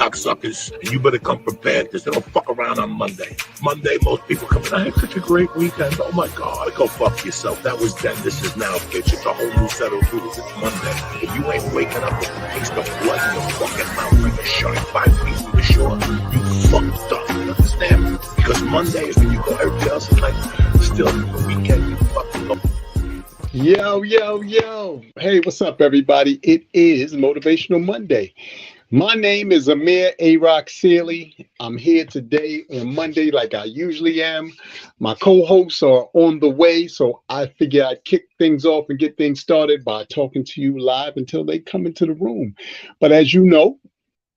cocksuckers, and you better come prepared because they don't fuck around on Monday. Monday, most people come in, I had such a great weekend. Oh my God, go fuck yourself. That was then. This is now, bitch. It's a whole new set of rules. It's Monday. If you ain't waking up with the taste of blood in your fucking mouth like a shark 5 feet from the shore, you fucked up. You understand? Because Monday is when you go, everybody else is like, still the weekend, you fucking go. Yo, yo, yo. Hey, what's up, everybody? It is Motivational Monday. My name is Amir A-Rock Sealy. I'm here today on Monday like I usually am. My co-hosts are on the way, so I figure I'd kick things off and get things started by talking to you live until they come into the room. But as you know,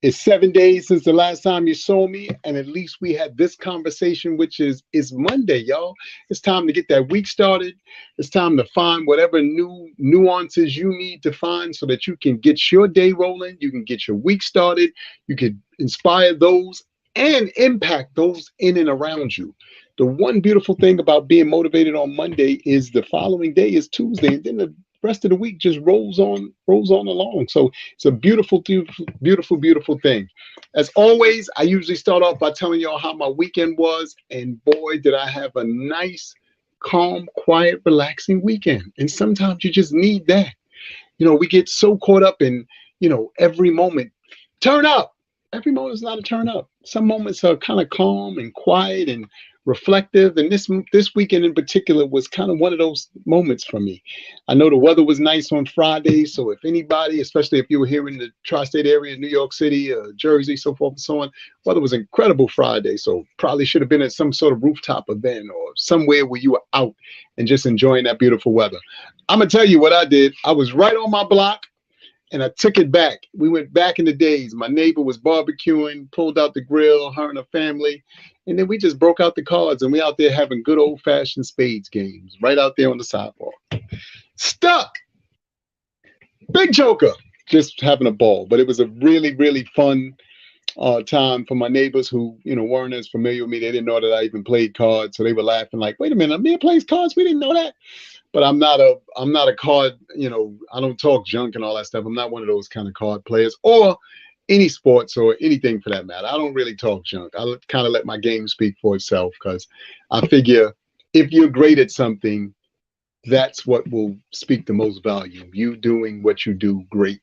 it's 7 days since the last time you saw me, and at least we had this conversation, which is Monday, y'all. It's time to get that week started. It's time to find whatever new nuances you need to find so that you can get your day rolling, you can get your week started, you can inspire those and impact those in and around you. The one beautiful thing about being motivated on Monday is the following day is Tuesday, and then the rest of the week just rolls on along. So it's a beautiful thing. As always, I usually start off by telling y'all how my weekend was, and boy, did I have a nice, calm, quiet, relaxing weekend. And sometimes you just need that. You know, we get so caught up in, every moment. Turn up. Every moment is not a turn up. Some moments are kind of calm and quiet and reflective, and this weekend in particular was kind of one of those moments for me. I know the weather was nice on Friday, so if anybody, especially if you were here in the tri-state area, New York City, Jersey, so forth and so on, weather was incredible Friday, so probably should have been at some sort of rooftop event or somewhere where you were out and just enjoying that beautiful weather. I'm gonna tell you what I did. I was right on my block, and I took it back. We went back in the days. My neighbor was barbecuing, pulled out the grill, her and her family, and then we just broke out the cards, and we out there having good old-fashioned spades games right out there on the sidewalk. Stuck. Big joker. Just having a ball. But it was a really, really fun time for my neighbors who, weren't as familiar with me. They didn't know that I even played cards, so they were laughing like, wait a minute, Amir plays cards? We didn't know that. But I'm not a card, I don't talk junk and all that stuff. I'm not one of those kind of card players or any sports or anything for that matter. I don't really talk junk. I kind of let my game speak for itself, because I figure if you're great at something, that's what will speak the most value. You doing what you do great,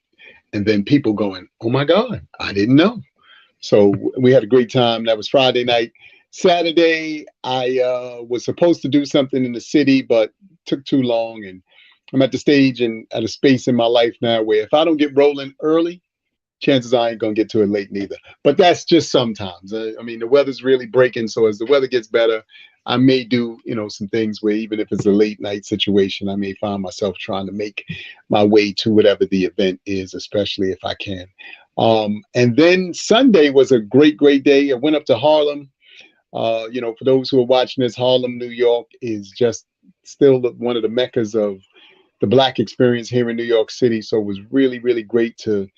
and then people going, oh my God, I didn't know. So we had a great time. That was Friday night. Saturday, I was supposed to do something in the city, but took too long, and I'm at the stage and at a space in my life now where if I don't get rolling early, chances I ain't gonna get to it late neither. But that's just sometimes. I mean, the weather's really breaking, so as the weather gets better, I may do, some things where even if it's a late night situation, I may find myself trying to make my way to whatever the event is, especially if I can. And then Sunday was a great, great day. I went up to Harlem. For those who are watching this, Harlem, New York is just still one of the meccas of the Black experience here in New York City. So it was really, really great to,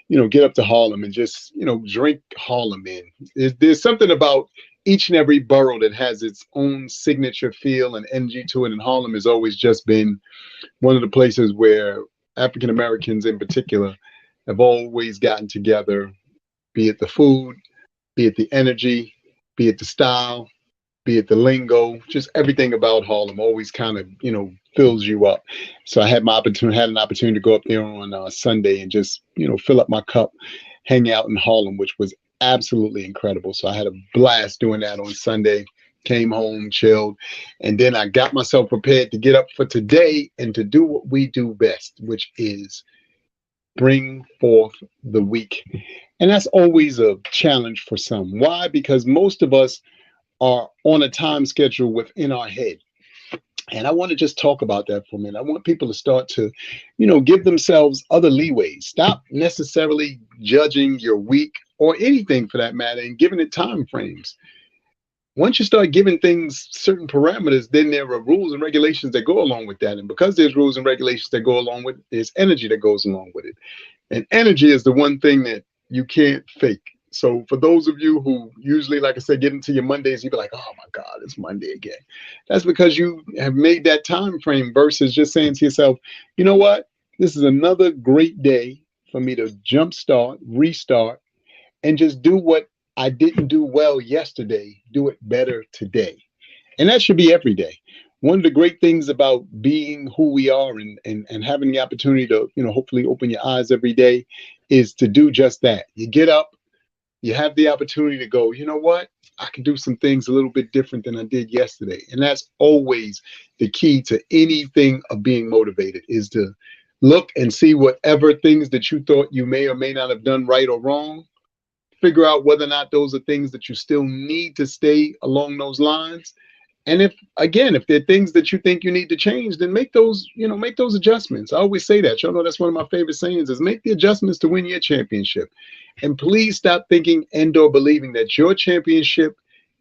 get up to Harlem and just, drink Harlem in. There's something about each and every borough that has its own signature feel and energy to it. And Harlem has always just been one of the places where African Americans in particular have always gotten together, be it the food, be it the energy, be it the style, be it the lingo, just everything about Harlem always kind of, fills you up. So I had an opportunity to go up there on Sunday and just, fill up my cup, hang out in Harlem, which was absolutely incredible. So I had a blast doing that on Sunday, came home, chilled, and then I got myself prepared to get up for today and to do what we do best, which is bring forth the week. And that's always a challenge for some. Why? Because most of us are on a time schedule within our head. And I want to just talk about that for a minute. I want people to start to, give themselves other leeways. Stop necessarily judging your week or anything for that matter and giving it time frames. Once you start giving things certain parameters, then there are rules and regulations that go along with that. And because there's rules and regulations that go along with it, there's energy that goes along with it. And energy is the one thing that you can't fake. So for those of you who usually, like I said, get into your Mondays, you be like, oh my God, it's Monday again. That's because you have made that time frame versus just saying to yourself, you know what? This is another great day for me to jumpstart, restart, and just do what I didn't do well yesterday, do it better today. And that should be every day. One of the great things about being who we are and having the opportunity to, hopefully open your eyes every day is to do just that. You get up, you have the opportunity to go, you know what? I can do some things a little bit different than I did yesterday. And that's always the key to anything of being motivated, is to look and see whatever things that you thought you may or may not have done right or wrong, figure out whether or not those are things that you still need to stay along those lines. And if there are things that you think you need to change, then make those, make those adjustments. I always say that. Y'all know that's one of my favorite sayings, is make the adjustments to win your championship. And please stop thinking and or believing that your championship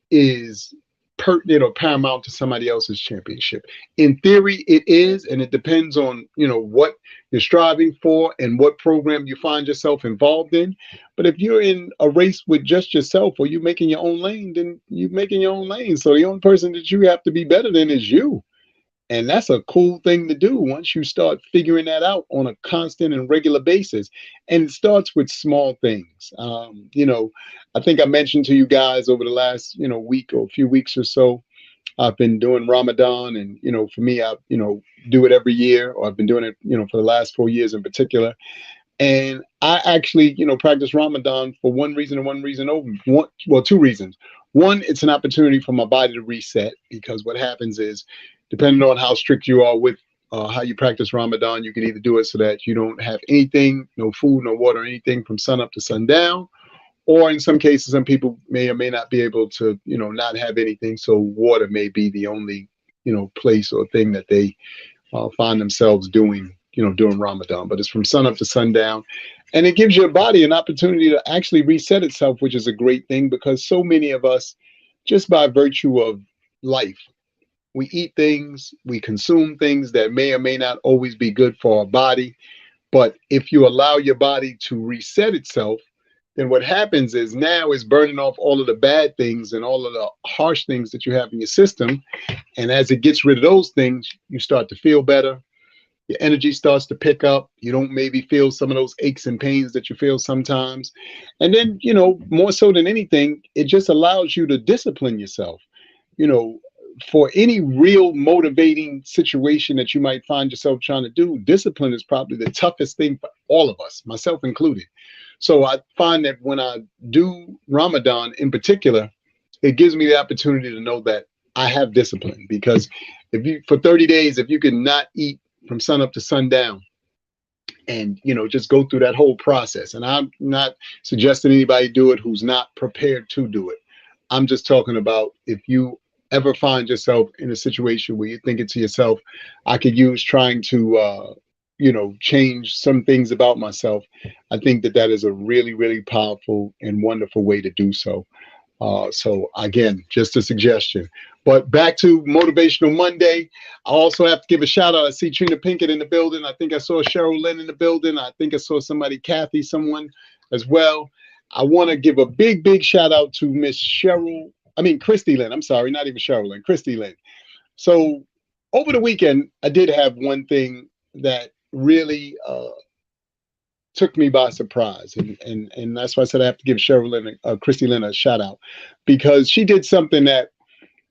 is pertinent or paramount to somebody else's championship. In theory, it is, and it depends on, what you're striving for and what program you find yourself involved in. But if you're in a race with just yourself, or you're making your own lane, then you're making your own lane. So the only person that you have to be better than is you. And that's a cool thing to do once you start figuring that out on a constant and regular basis. And it starts with small things. I think I mentioned to you guys over the last, week or a few weeks or so, I've been doing Ramadan. And, for me, I, do it every year, or I've been doing it, for the last 4 years in particular. And I actually, practice Ramadan for one reason and one reason only. Two reasons. One, it's an opportunity for my body to reset, because what happens is, depending on how strict you are with how you practice Ramadan, you can either do it so that you don't have anything, no food, no water, anything from sun up to sundown. Or in some cases, some people may or may not be able to, not have anything. So water may be the only, place or thing that they find themselves doing, during Ramadan. But it's from sun up to sundown. And it gives your body an opportunity to actually reset itself, which is a great thing, because so many of us, just by virtue of life, we eat things, we consume things that may or may not always be good for our body. But if you allow your body to reset itself, then what happens is now it's burning off all of the bad things and all of the harsh things that you have in your system. And as it gets rid of those things, you start to feel better. Your energy starts to pick up. You don't maybe feel some of those aches and pains that you feel sometimes. And then, more so than anything, it just allows you to discipline yourself. For any real motivating situation that you might find yourself trying to do, discipline is probably the toughest thing for all of us, myself included. So I find that when I do Ramadan in particular, it gives me the opportunity to know that I have discipline, because for 30 days, if you can not eat from sun up to sundown, and just go through that whole process. And I'm not suggesting anybody do it who's not prepared to do it. I'm just talking about, if you ever find yourself in a situation where you're thinking to yourself, I could use trying to change some things about myself, I think that is a really, really powerful and wonderful way to do so. So again, just a suggestion. But back to Motivational Monday, I also have to give a shout out. I see Trina Pinkett in the building. I think I saw Cheryl Lynn in the building. I think I saw somebody, someone as well. I want to give a big, big shout out to Miss Christy Lynn. I'm sorry, not even Cheryl Lynn, Christy Lynn. So over the weekend, I did have one thing that really took me by surprise. And that's why I said I have to give Christy Lynn a shout out, because she did something that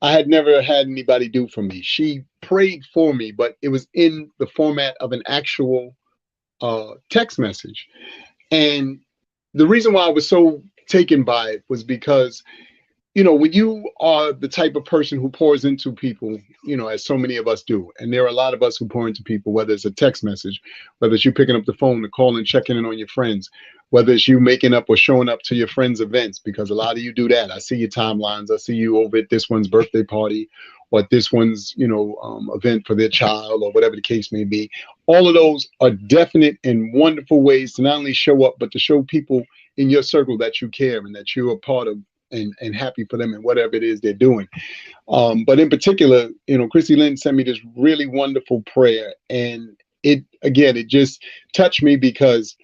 I had never had anybody do for me. She prayed for me, but it was in the format of an actual text message. And the reason why I was so taken by it was because, when you are the type of person who pours into people, as so many of us do, and there are a lot of us who pour into people, whether it's a text message, whether it's you picking up the phone to call and checking in on your friends, whether it's you making up or showing up to your friends' events, because a lot of you do that. I see your timelines. I see you over at this one's birthday party, or at this one's, event for their child, or whatever the case may be. All of those are definite and wonderful ways to not only show up, but to show people in your circle that you care and that you're a part of, and happy for them and whatever it is they're doing. But in particular, Christy Lynn sent me this really wonderful prayer. And it just touched me, because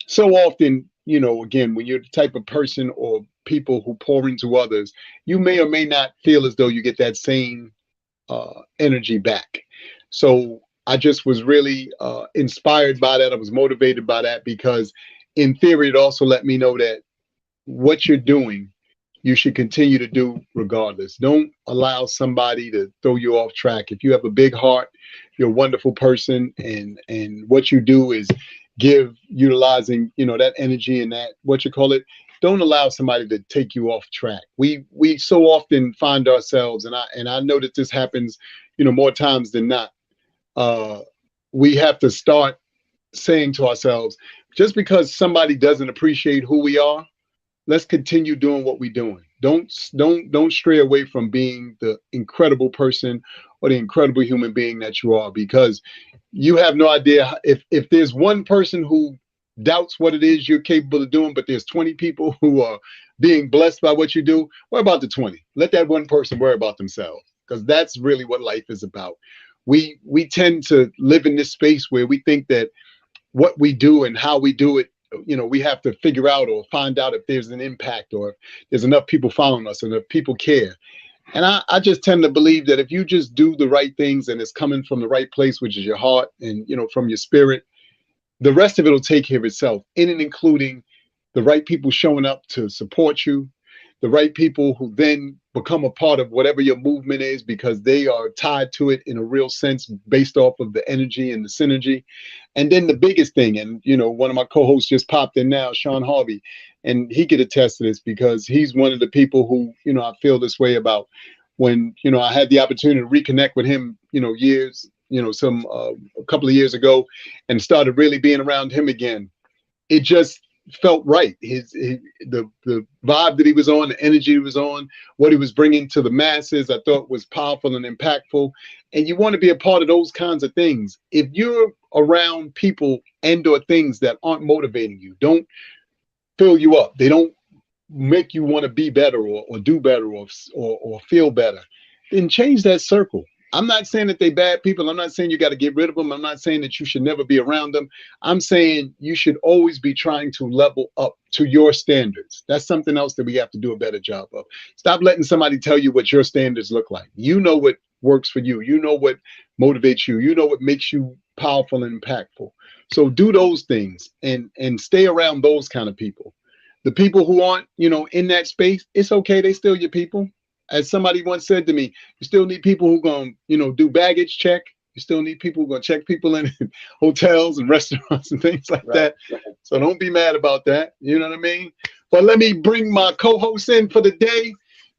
so often, again, when you're the type of person or people who pour into others, you may or may not feel as though you get that same energy back. So I just was really inspired by that. I was motivated by that, because in theory, it also let me know that what you're doing, you should continue to do regardless. Don't allow somebody to throw you off track. If you have a big heart, you're a wonderful person, and what you do is give, utilizing, that energy and that, what you call it. Don't allow somebody to take you off track. We so often find ourselves, and I know that this happens, more times than not. Uh, we have to start saying to ourselves, just because somebody doesn't appreciate who we are, let's continue doing what we're doing. Don't stray away from being the incredible person or the incredible human being that you are, because you have no idea if there's one person who doubts what it is you're capable of doing, but there's 20 people who are being blessed by what you do. Worry about the 20. Let that one person worry about themselves, because that's really what life is about. We tend to live in this space where we think that what we do and how we do it, we have to figure out or find out if there's an impact, or if there's enough people following us and if people care. And I just tend to believe that if you just do the right things and it's coming from the right place, which is your heart and, from your spirit, the rest of it will take care of itself, in and including the right people showing up to support you, the right people who then become a part of whatever your movement is, because they are tied to it in a real sense based off of the energy and the synergy. And then the biggest thing, and one of my co-hosts just popped in now, Sean Harvey, and he could attest to this because he's one of the people who, I feel this way about. When, I had the opportunity to reconnect with him, years, some a couple of years ago, and started really being around him again. It just felt right. The vibe that he was on, the energy he was on, what he was bringing to the masses, I thought was powerful and impactful. And you want to be a part of those kinds of things. If you're around people and or things that aren't motivating you, don't fill you up. They don't make you want to be better or do better or feel better, then change that circle. I'm not saying that they're bad people. I'm not saying you got to get rid of them. I'm not saying that you should never be around them. I'm saying you should always be trying to level up to your standards. That's something else that we have to do a better job of. Stop letting somebody tell you what your standards look like. You know what works for you. You know what motivates you. You know what makes you powerful and impactful. So do those things and stay around those kind of people. The people who aren't, in that space, it's okay. They still your people. As somebody once said to me, you still need people who going to, do baggage check. You still need people who going to check people in hotels and restaurants and things like that. So don't be mad about that. You know what I mean? But let me bring my co-host in for the day,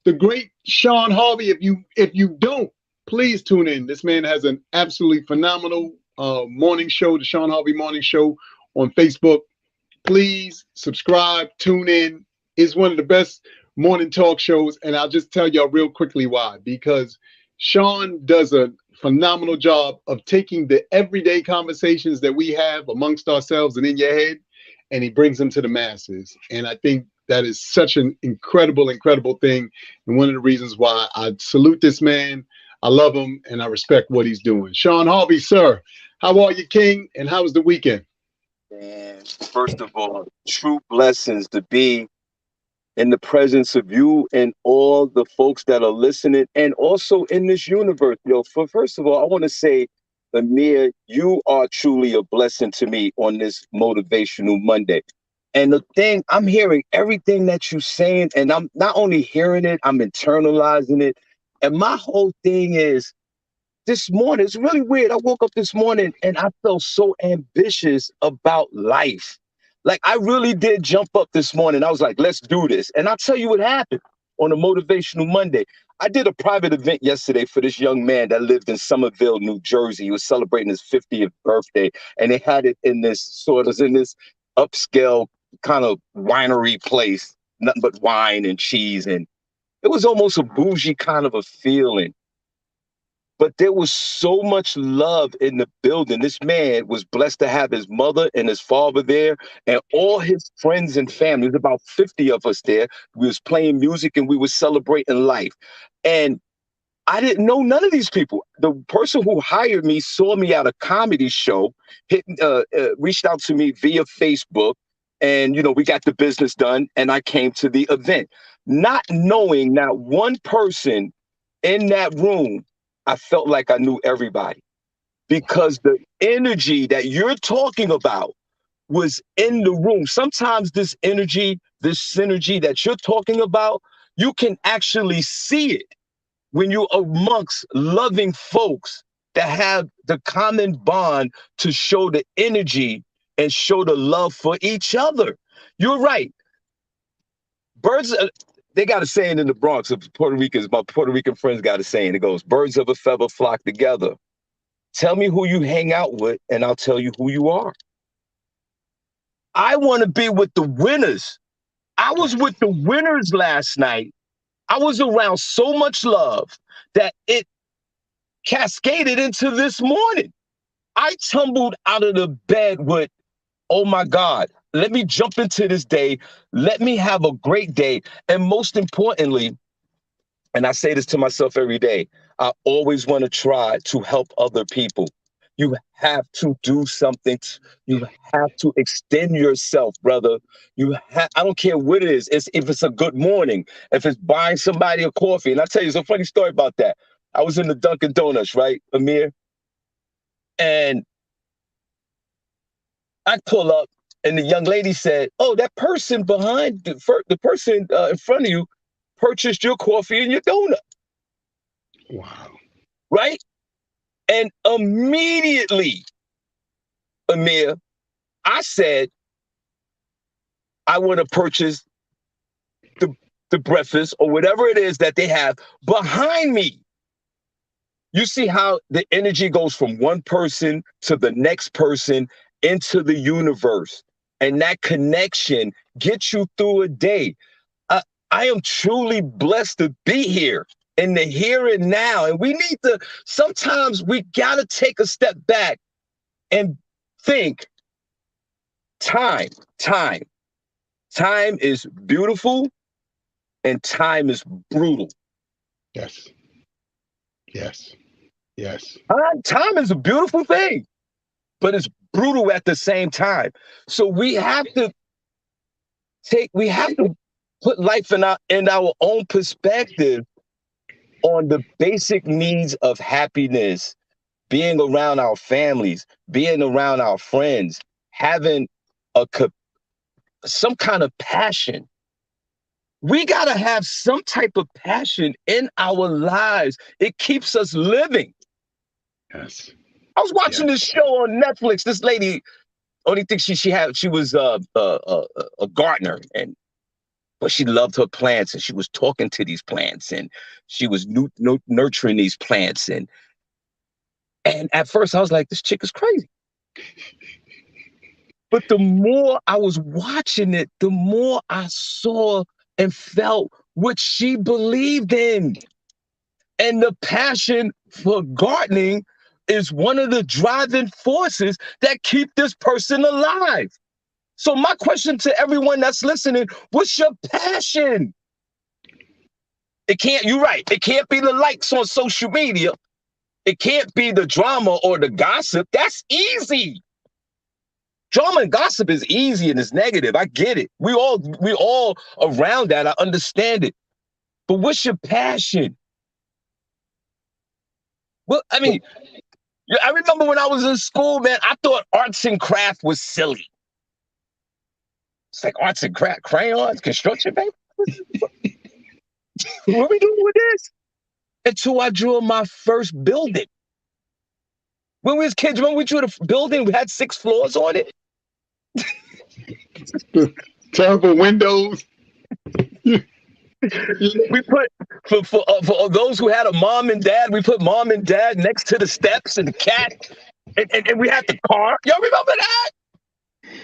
the great Sean Harvey. If you don't, please tune in. This man has an absolutely phenomenal morning show, the Sean Harvey Morning Show on Facebook. Please subscribe, tune in. It's one of the best morning talk shows. And I'll just tell y'all real quickly why. Because Sean does a phenomenal job of taking the everyday conversations that we have amongst ourselves and in your head, and he brings them to the masses. And I think that is such an incredible, incredible thing. And one of the reasons why I salute this man, I love him, and I respect what he's doing. Sean Harvey, sir, how are you, King? And how was the weekend? And first of all, true blessings to be in the presence of you and all the folks that are listening, and also in this universe. First of all, I want to say, Amir, you are truly a blessing to me on this Motivational Monday. And the thing, I'm hearing everything that you're saying, and I'm not only hearing it, I'm internalizing it. And my whole thing is, this morning, it's really weird. I woke up this morning and I felt so ambitious about life. Like, I really did jump up this morning. I was like, let's do this. And I'll tell you what happened on a Motivational Monday. I did a private event yesterday for this young man that lived in Somerville, New Jersey. He was celebrating his 50th birthday. And they had it in this upscale kind of winery place, nothing but wine and cheese. And it was almost a bougie kind of a feeling. But there was so much love in the building. This man was blessed to have his mother and his father there and all his friends and family. There's about 50 of us there. We was playing music and we were celebrating life. And I didn't know none of these people. The person who hired me saw me at a comedy show, reached out to me via Facebook. And, we got the business done and I came to the event, not knowing not one person in that room. I felt like I knew everybody because the energy that you're talking about was in the room. Sometimes this energy this synergy that you're talking about, you can actually see it when you're amongst loving folks that have the common bond to show the energy and show the love for each other. You're right. Birds, they got a saying in the Bronx of Puerto Ricans, my Puerto Rican friends got a saying. It goes, birds of a feather flock together. Tell me who you hang out with, and I'll tell you who you are. I want to be with the winners. I was with the winners last night. I was around so much love that it cascaded into this morning. I tumbled out of the bed with, oh my God, let me jump into this day. Let me have a great day. And most importantly, and I say this to myself every day, I always want to try to help other people. You have to do something. You have to extend yourself, brother. I don't care what it is. If it's a good morning, if it's buying somebody a coffee. And I'll tell you, it's a funny story about that. I was in the Dunkin' Donuts, right, Amir? And I pull up, and the young lady said, oh, that person behind, the person in front of you purchased your coffee and your donut. Wow. Right? And immediately, Amir, I said, I want to purchase the breakfast or whatever it is that they have behind me. You see how the energy goes from one person to the next person into the universe. And that connection gets you through a day. I am truly blessed to be here in the here and now. And we need to, sometimes we got to take a step back and think time is beautiful and time is brutal. Yes. Yes. Yes. Time is a beautiful thing, but it's brutal at the same time. So we have to put life in our own perspective on the basic needs of happiness, being around our families, being around our friends, having some kind of passion. We got to have some type of passion in our lives. It keeps us living. Yes. I was watching this show on Netflix. This lady, only thing she was a gardener, but she loved her plants, and she was talking to these plants, and she was nurturing these plants, and at first I was like, this chick is crazy. But the more I was watching it, the more I saw and felt what she believed in. And the passion for gardening is one of the driving forces that keep this person alive. So my question to everyone that's listening, what's your passion? You're right. It can't be the likes on social media. It can't be the drama or the gossip. That's easy. Drama and gossip is easy and it's negative. I get it. We all around that. I understand it. But what's your passion? Well, I mean, I remember when I was in school, man, I thought arts and craft was silly. It's like arts and craft, crayons, construction paper. What are we doing with this? Until I drew my first building. When we was kids, when we drew the building, we had 6 floors on it. Terrible windows. We put for those who had a mom and dad, we put mom and dad next to the steps and the cat, and we had the car. Y'all remember that?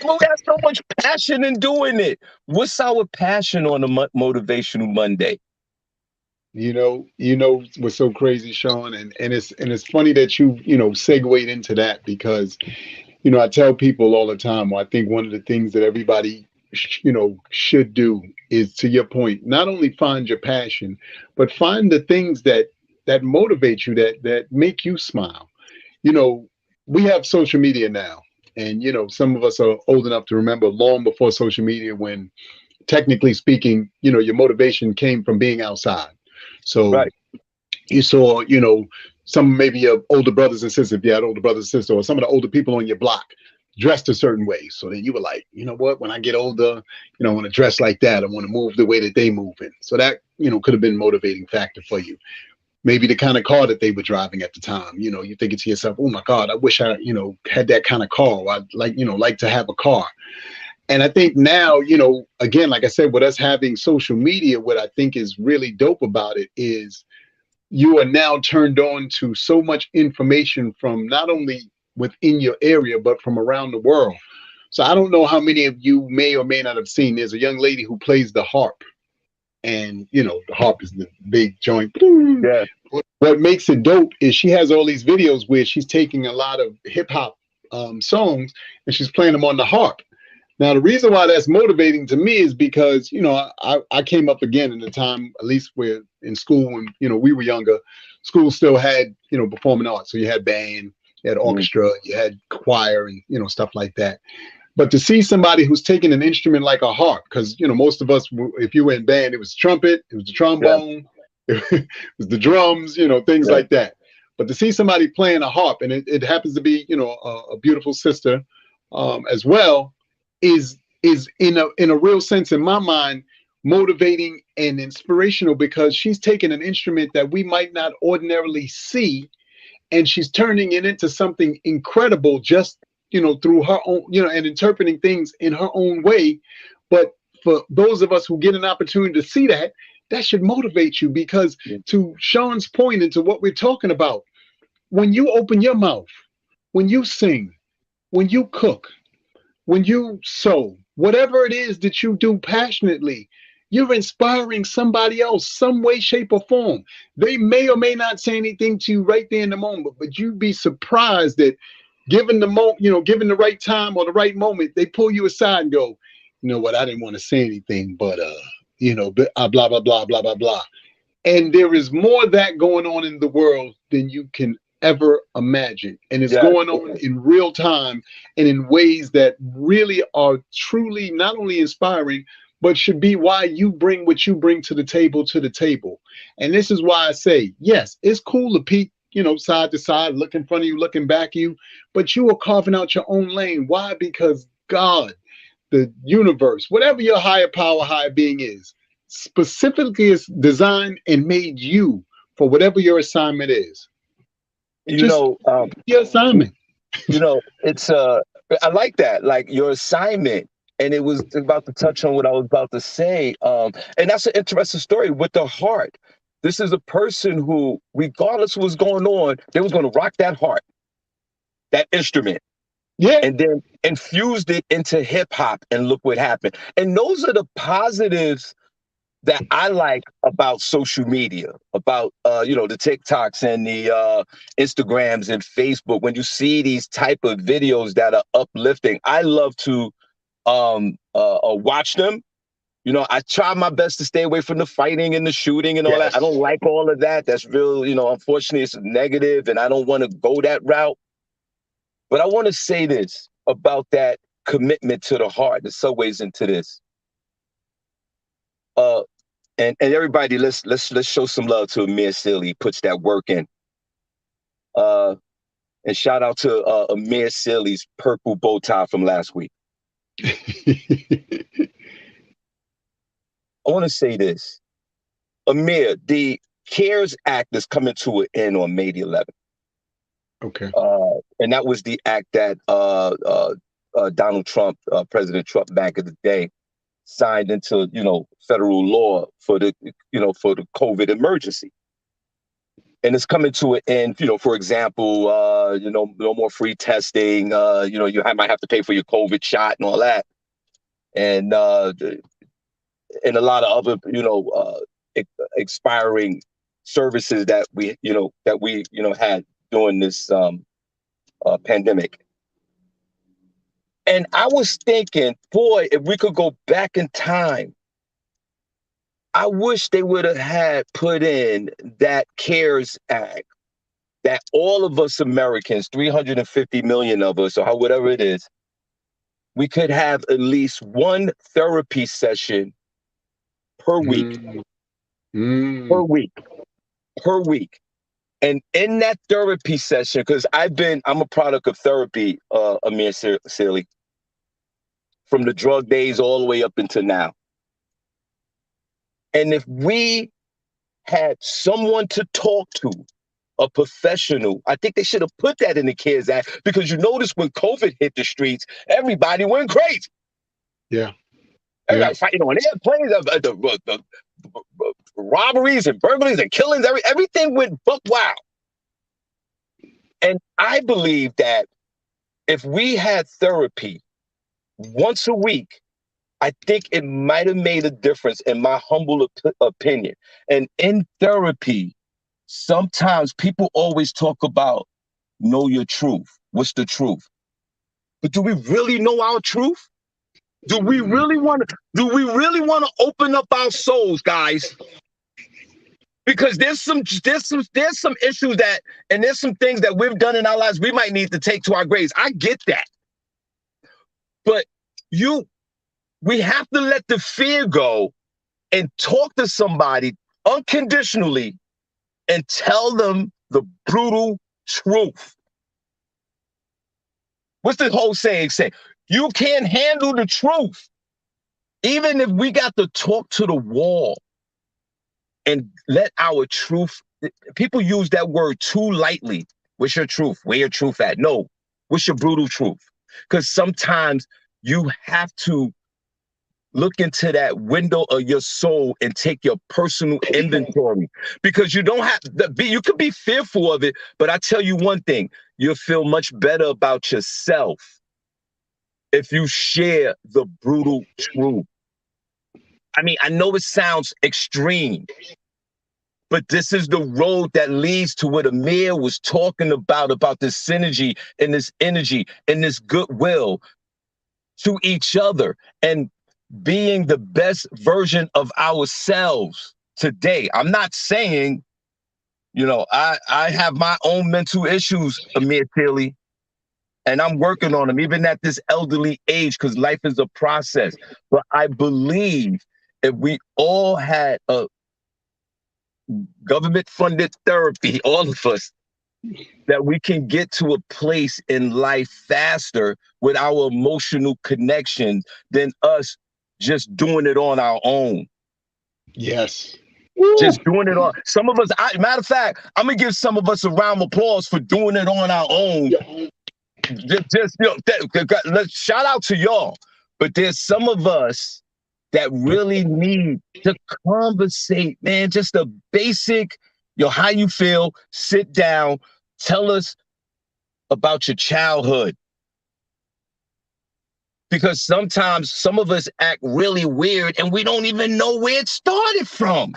We had so much passion in doing it. What's our passion on a motivational Monday? You know what's so crazy, Sean, and it's funny that you segued into that, because I tell people all the time, I think one of the things that everybody should do is, to your point, not only find your passion, but find the things that motivate you, that make you smile. We have social media now, and some of us are old enough to remember long before social media, when technically speaking, your motivation came from being outside. So right. You saw, some maybe your older brothers and sisters, if you had older brothers and sisters, or some of the older people on your block dressed a certain way. So then you were like, you know what, when I get older, I want to dress like that. I want to move the way that they move in. So that, could have been a motivating factor for you. Maybe the kind of car that they were driving at the time, you're thinking to yourself, oh my God, I wish I, had that kind of car. I'd like to have a car. And I think now, again, like I said, with us having social media, what I think is really dope about it is you are now turned on to so much information from not only within your area, but from around the world. So I don't know how many of you may or may not have seen. There's a young lady who plays the harp, and the harp is the big joint. Yeah. What makes it dope is she has all these videos where she's taking a lot of hip hop songs and she's playing them on the harp. Now, the reason why that's motivating to me is because, I came up again in the time, at least where in school when, we were younger, school still had, performing arts. So you had band, you had orchestra, you had choir and, stuff like that. But to see somebody who's taking an instrument like a harp, because, most of us, if you were in band, it was trumpet, it was the trombone, it was the drums, things like that. But to see somebody playing a harp, and it happens to be, a beautiful sister as well, is in a real sense, in my mind, motivating and inspirational, because she's taking an instrument that we might not ordinarily see, and she's turning it into something incredible just through her own, and interpreting things in her own way. But for those of us who get an opportunity to see that, that should motivate you, because to Sean's point into what we're talking about, when you open your mouth, when you sing, when you cook, when you sew, whatever it is that you do passionately, you're inspiring somebody else some way, shape, or form. They may or may not say anything to you right there in the moment, but you'd be surprised that given given the right time or the right moment, they pull you aside and go, you know what, I didn't want to say anything, but blah, blah, blah, blah, blah, blah. And there is more of that going on in the world than you can ever imagine. And it's going on in real time and in ways that really are truly not only inspiring, but should be why you bring what you bring to the table. And this is why I say, yes, it's cool to peek, side to side, look in front of you, looking back at you, but you are carving out your own lane. Why? Because God, the universe, whatever your higher power, higher being is, specifically is designed and made you for whatever your assignment is. Your assignment. It's I like that, like your assignment. And it was about to touch on what I was about to say. And that's an interesting story with the heart. This is a person who, regardless of what's going on, they was going to rock that heart, that instrument. Yeah. And then infused it into hip hop, and look what happened. And those are the positives that I like about social media, about the TikToks and the Instagrams and Facebook. When you see these type of videos that are uplifting, I love to watch them. I try my best to stay away from the fighting and the shooting and all that. I don't like all of that. That's real, unfortunately, it's negative, and I don't want to go that route. But I want to say this about that commitment to the heart. There's some ways into this. And everybody, let's show some love to Amir Sealy. He puts that work in. And shout out to Amir Sealy's purple bow tie from last week. I want to say this. Amir, the CARES Act is coming to an end on May the 11th. Okay. And that was the act that Donald Trump, President Trump back in the day, signed into, federal law for the COVID emergency. And it's coming to an end, for example, no more free testing, you might have to pay for your COVID shot and all that. And a lot of other, expiring services that we had during this pandemic. And I was thinking, boy, if we could go back in time, I wish they would have put in that CARES Act that all of us Americans, 350 million of us, or whatever it is, we could have at least one therapy session per week. Per week. And in that therapy session, because I'm a product of therapy, Amir Sealy, from the drug days all the way up until now. And if we had someone to talk to, a professional, I think they should have put that in the CARES Act, because you notice when COVID hit the streets, everybody went crazy. Yeah. Everybody fighting on airplanes, the robberies and burglaries and killings, everything went buck wild. And I believe that if we had therapy once a week, I think it might have made a difference, in my humble opinion. And in therapy, sometimes people always talk about know your truth. What's the truth? But do we really know our truth? Do we really want to open up our souls, guys? Because there's some issues that, and there's some things that we've done in our lives we might need to take to our graves. I get that. But we have to let the fear go and talk to somebody unconditionally and tell them the brutal truth. What's the whole saying say? You can't handle the truth. Even if we got to talk to the wall and let our truth, people use that word too lightly. What's your truth? Where your truth at? No. What's your brutal truth? Because sometimes you have to look into that window of your soul and take your personal inventory, because you don't have you could be fearful of it, but I tell you one thing, you'll feel much better about yourself if you share the brutal truth. I mean, I know it sounds extreme, but this is the road that leads to what Amir was talking about this synergy and this energy and this goodwill to each other, and being the best version of ourselves today. I'm not saying, I have my own mental issues, Amir Tilly, and I'm working on them, even at this elderly age, because life is a process. But I believe if we all had a government-funded therapy, all of us, that we can get to a place in life faster with our emotional connection than us just doing it on our own. Yes. Just doing it on. Some of us, matter of fact, I'm gonna give some of us a round of applause for doing it on our own. Let's shout out to y'all. But there's some of us that really need to conversate, man. Just a basic, how you feel, sit down, tell us about your childhood. Because sometimes some of us act really weird and we don't even know where it started from.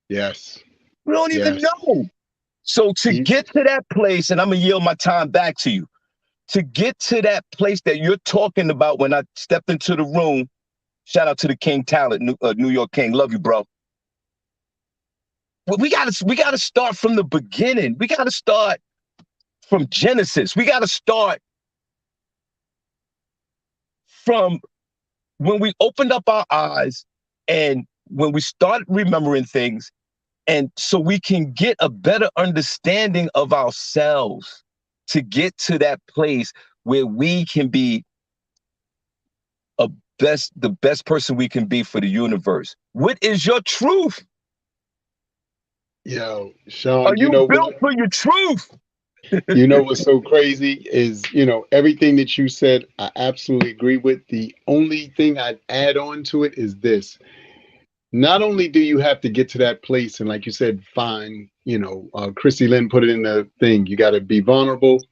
Yes. We don't even know. So to get to that place, and I'm going to yield my time back to you, to get to that place that you're talking about when I stepped into the room, shout out to the King Talent, New York King. Love you, bro. Well, we gotta start from the beginning. We got to start from Genesis. We got to start from when we opened up our eyes and when we start remembering things, and so we can get a better understanding of ourselves to get to that place where we can be the best person we can be for the universe. What is your truth? Yo, Sean, Are you built for your truth? You know what's so crazy is, everything that you said, I absolutely agree with. The only thing I'd add on to it is this. Not only do you have to get to that place, and like you said, fine, Chrissy Lynn put it in the thing, you got to be vulnerable,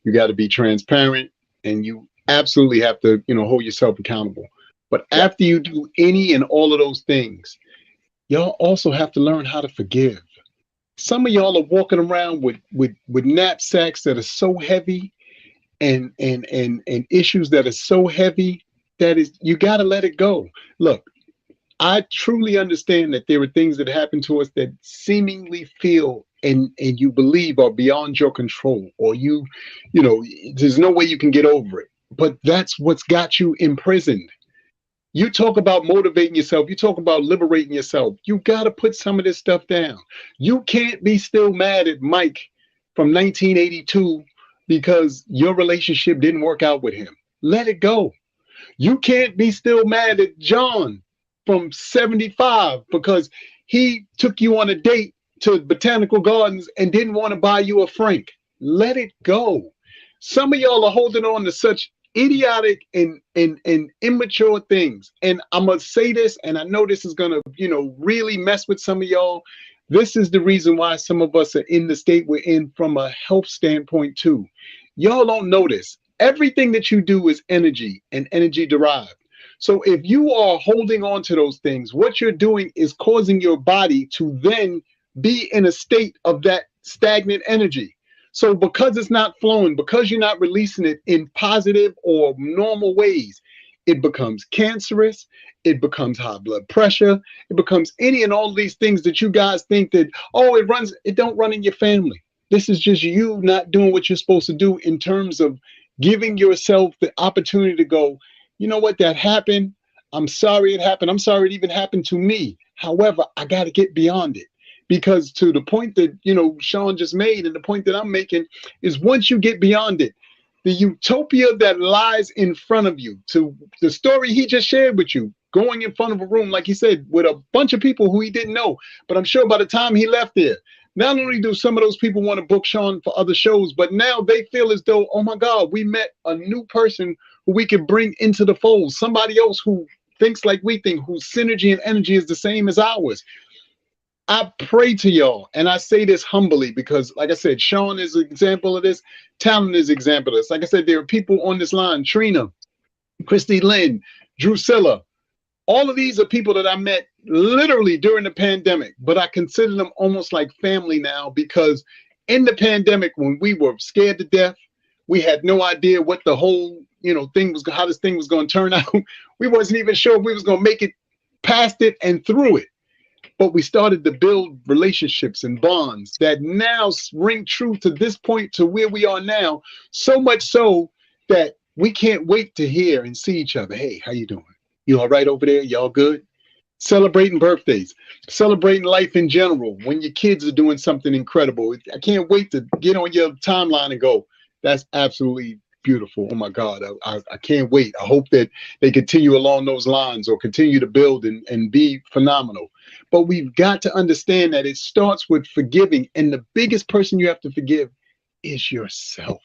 you got to be transparent, and you absolutely have to, hold yourself accountable. But after you do any and all of those things, y'all also have to learn how to forgive. Some of y'all are walking around with knapsacks that are so heavy and issues that are so heavy that is, you got to let it go. Look, I truly understand that there are things that happen to us that seemingly feel and you believe are beyond your control, or there's no way you can get over it. But that's what's got you imprisoned. You talk about motivating yourself. You talk about liberating yourself. You got to put some of this stuff down. You can't be still mad at Mike from 1982 because your relationship didn't work out with him. Let it go. You can't be still mad at John from 75 because he took you on a date to Botanical Gardens and didn't want to buy you a Frank. Let it go. Some of y'all are holding on to such idiotic and immature things. And I'm gonna say this, and I know this is gonna, really mess with some of y'all. This is the reason why some of us are in the state we're in from a health standpoint too. Y'all don't know this. Everything that you do is energy and energy derived. So if you are holding on to those things, what you're doing is causing your body to then be in a state of that stagnant energy. So because it's not flowing, because you're not releasing it in positive or normal ways, it becomes cancerous, it becomes high blood pressure, it becomes any and all these things that you guys think that, oh, it don't run in your family. This is just you not doing what you're supposed to do in terms of giving yourself the opportunity to go, you know what, that happened. I'm sorry it happened. I'm sorry it even happened to me. However, I got to get beyond it. Because to the point that, Sean just made, and the point that I'm making is once you get beyond it, the utopia that lies in front of you, to the story he just shared with you, going in front of a room, like he said, with a bunch of people who he didn't know. But I'm sure by the time he left there, not only do some of those people want to book Sean for other shows, but now they feel as though, oh my God, we met a new person who we can bring into the fold, somebody else who thinks like we think, whose synergy and energy is the same as ours. I pray to y'all, and I say this humbly because, like I said, Sean is an example of this. Talon is an example of this. Like I said, there are people on this line, Trina, Christy Lynn, Drusilla. All of these are people that I met literally during the pandemic, but I consider them almost like family now because in the pandemic, when we were scared to death, we had no idea what the whole, thing was, how this thing was going to turn out. We wasn't even sure if we was going to make it past it and through it. But we started to build relationships and bonds that now ring true to this point, to where we are now, so much so that we can't wait to hear and see each other. Hey, how you doing? You all right over there? Y'all good? Celebrating birthdays, celebrating life in general. When your kids are doing something incredible, I can't wait to get on your timeline and go, that's absolutely beautiful. Oh my God, I can't wait. I hope that they continue along those lines or continue to build and be phenomenal. But we've got to understand that it starts with forgiving. And the biggest person you have to forgive is yourself.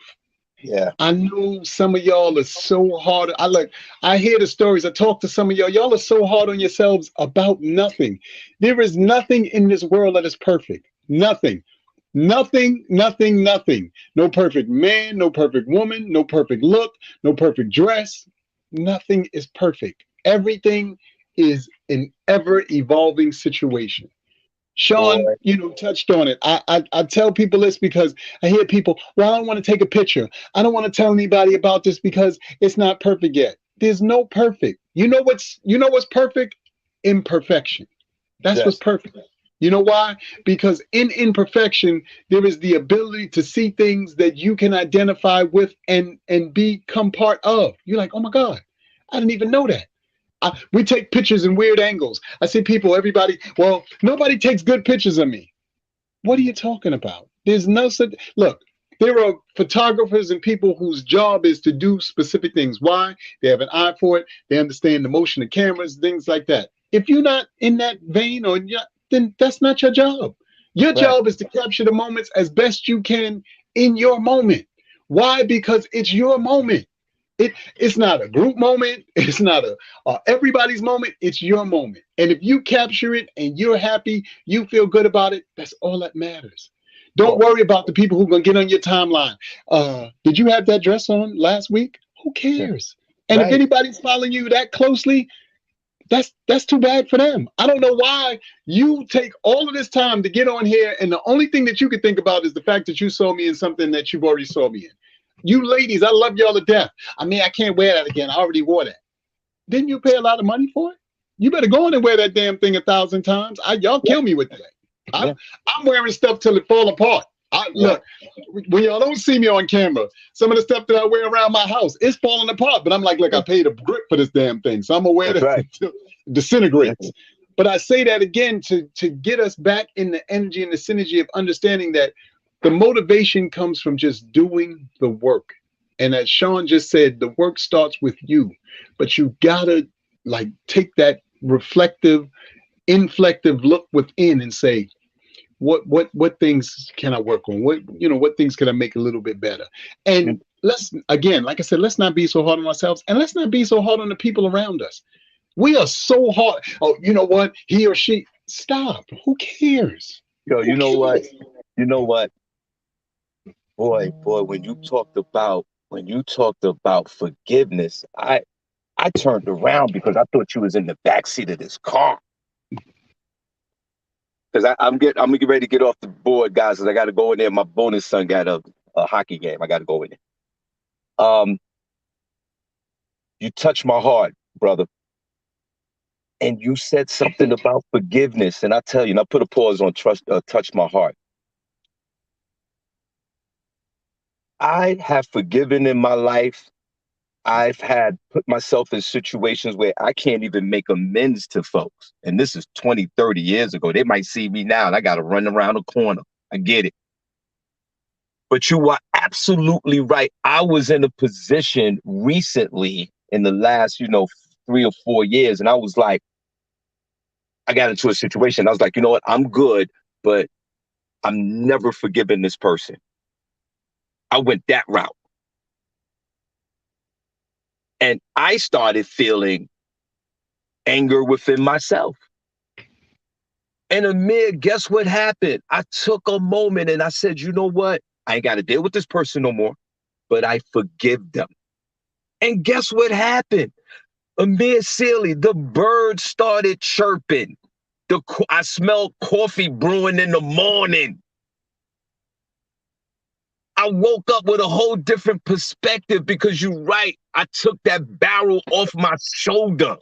Yeah. I know some of y'all are so hard. I hear the stories. I talk to some of y'all. Y'all are so hard on yourselves about nothing. There is nothing in this world that is perfect. Nothing. Nothing, nothing, nothing. No perfect man, no perfect woman, no perfect look, no perfect dress. Nothing is perfect. Everything is an ever-evolving situation. Sean, touched on it. I tell people this because I hear people, well, I don't want to take a picture. I don't want to tell anybody about this because it's not perfect yet. There's no perfect. You know what's perfect? Imperfection. That's what's perfect. You know why? Because in imperfection, there is the ability to see things that you can identify with and become part of. You're like, oh my God, I didn't even know that. We take pictures in weird angles. I see people, everybody, well, nobody takes good pictures of me. What are you talking about? There's no such, look, there are photographers and people whose job is to do specific things. Why? They have an eye for it. They understand the motion of cameras, things like that. If you're not in that vein, then that's not your job. Your job is to capture the moments as best you can in your moment. Why? Because it's your moment. It's not a group moment. It's not a everybody's moment. It's your moment. And if you capture it and you're happy, you feel good about it, that's all that matters. Don't worry about the people who are going to get on your timeline. Did you have that dress on last week? Who cares? And if anybody's following you that closely, that's too bad for them. I don't know why you take all of this time to get on here, and the only thing that you can think about is the fact that you saw me in something that you've already saw me in. You ladies, I love y'all to death. I mean, I can't wear that again. I already wore that. Didn't you pay a lot of money for it? You better go on and wear that damn thing 1,000 times. Y'all kill me with that. I'm wearing stuff till it fall apart. Yeah, Look, when y'all don't see me on camera, some of the stuff that I wear around my house is falling apart. But I'm like, look, I paid a grip for this damn thing, so I'm aware that's that right. it disintegrates. But I say that again to get us back in the energy and the synergy of understanding that the motivation comes from just doing the work. And as Sean just said, the work starts with you, but you gotta like take that reflective, inflective look within and say, what things can I work on? What things can I make a little bit better? And let's, again, like I said, let's not be so hard on ourselves, and let's not be so hard on the people around us. We are so hard. Oh, you know what? He or she. Stop. Who cares? Yo, Who you know what? cares? You know what? Boy, when you talked about forgiveness, I turned around because I thought you was in the back seat of this car. Because I'm gonna get ready to get off the board, guys. Because I got to go in there. My bonus son got a hockey game. I got to go in there. You touched my heart, brother, and you said something about forgiveness. And I tell you, and I put a pause on trust. Touch my heart. I have forgiven in my life. I've had put myself in situations where I can't even make amends to folks. And this is 20, 30 years ago. They might see me now and I got to run around the corner. I get it. But you are absolutely right. I was in a position recently in the last, 3 or 4 years. And I was like, I got into a situation. I was like, you know what? I'm good, but I'm never forgiving this person. I went that route. And I started feeling anger within myself. And Amir, guess what happened? I took a moment and I said, you know what? I ain't got to deal with this person no more, but I forgive them. And guess what happened? Amir Sealy, the birds started chirping. I smelled coffee brewing in the morning. I woke up with a whole different perspective because you're right. I took that barrel off my shoulder.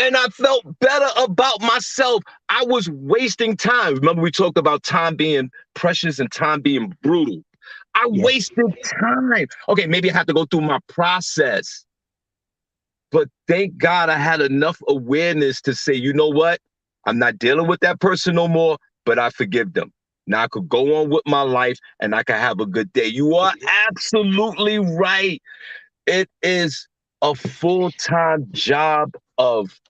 And I felt better about myself. I was wasting time. Remember, we talked about time being precious and time being brutal. I Yes. wasted time. Okay, maybe I have to go through my process. But thank God I had enough awareness to say, you know what? I'm not dealing with that person no more, but I forgive them. Now I could go on with my life and I could have a good day. You are absolutely right. It is a full-time job of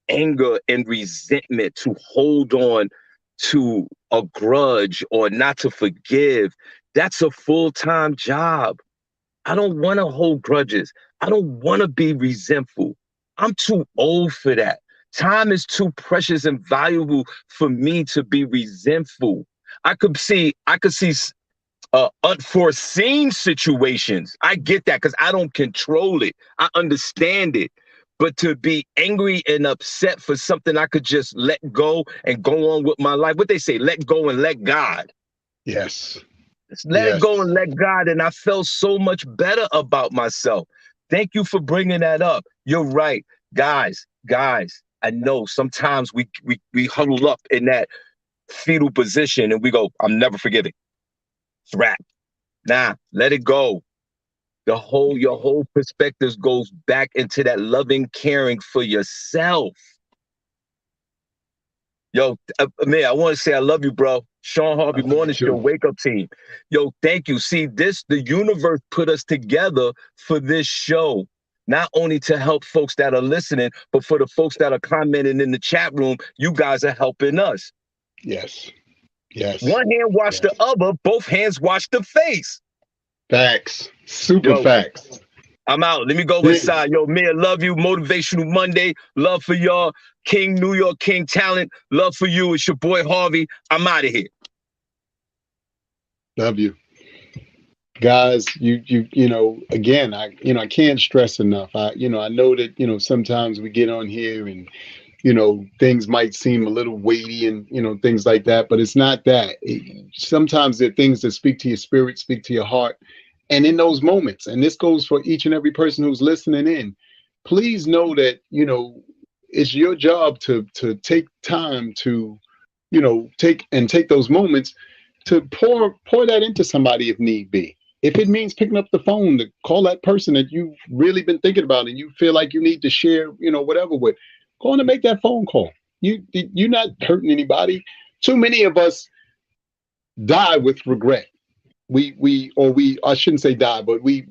anger and resentment to hold on to a grudge or not to forgive. That's a full-time job. I don't want to hold grudges. I don't want to be resentful. I'm too old for that. Time is too precious and valuable for me to be resentful. I could see unforeseen situations. I get that because I don't control it. I understand it. But to be angry and upset for something I could just let go and go on with my life, what they say, let go and let God. Yes. Just let it Yes. go and let God. And I felt so much better about myself. Thank you for bringing that up. You're right. Guys, I know sometimes we huddle up in that fetal position and we go, I'm never forgiving. Threat. Nah, let it go. Your whole perspective goes back into that loving, caring for yourself. Yo, Amir, I want to say I love you, bro. Sean I Harvey love you Morning Show, too. Wake Up Team. Yo, thank you. See, the universe put us together for this show, not only to help folks that are listening, but for the folks that are commenting in the chat room, you guys are helping us. Yes. Yes. One hand wash the Yes. other, both hands wash the face. Facts. Super Yo, facts. I'm out. Let me go Yeah. inside. Yo, Mia, love you. Motivational Monday. Love for y'all. King, New York King talent. Love for you. It's your boy Harvey. I'm out of here. Love you. Guys, again, I can't stress enough. I know that, sometimes we get on here and, things might seem a little weighty and, things like that, but it's not that. Sometimes there are things that speak to your spirit, speak to your heart. And in those moments, and this goes for each and every person who's listening in, please know that, it's your job to take time to, take those moments to pour that into somebody if need be. If it means picking up the phone to call that person that you've really been thinking about and you feel like you need to share, whatever with, go on and make that phone call. You're not hurting anybody. Too many of us die with regret. I shouldn't say die, but we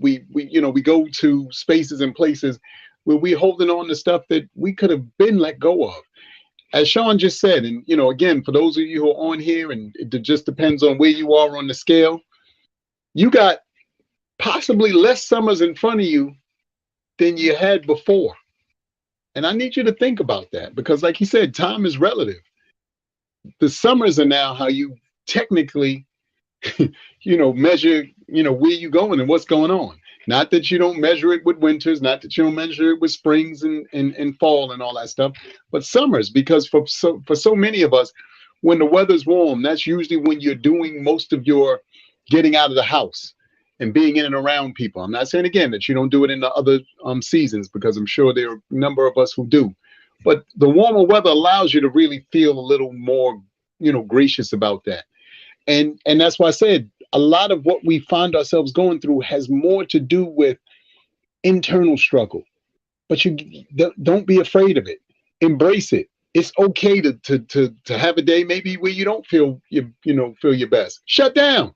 go to spaces and places where we're holding on to stuff that we could have been let go of. As Sean just said, and again, for those of you who are on here, and it just depends on where you are on the scale, you got possibly less summers in front of you than you had before. And I need you to think about that because, like you said, time is relative. The summers are now how you technically, measure, where you going and what's going on. Not that you don't measure it with winters, not that you don't measure it with springs and fall and all that stuff, but summers, because for so many of us, when the weather's warm, that's usually when you're doing most of your getting out of the house and being in and around people. I'm not saying again that you don't do it in the other seasons, because I'm sure there are a number of us who do. But the warmer weather allows you to really feel a little more, gracious about that. And that's why I said a lot of what we find ourselves going through has more to do with internal struggle. But you don't be afraid of it. Embrace it. It's okay to have a day maybe where you don't feel feel your best. Shut down.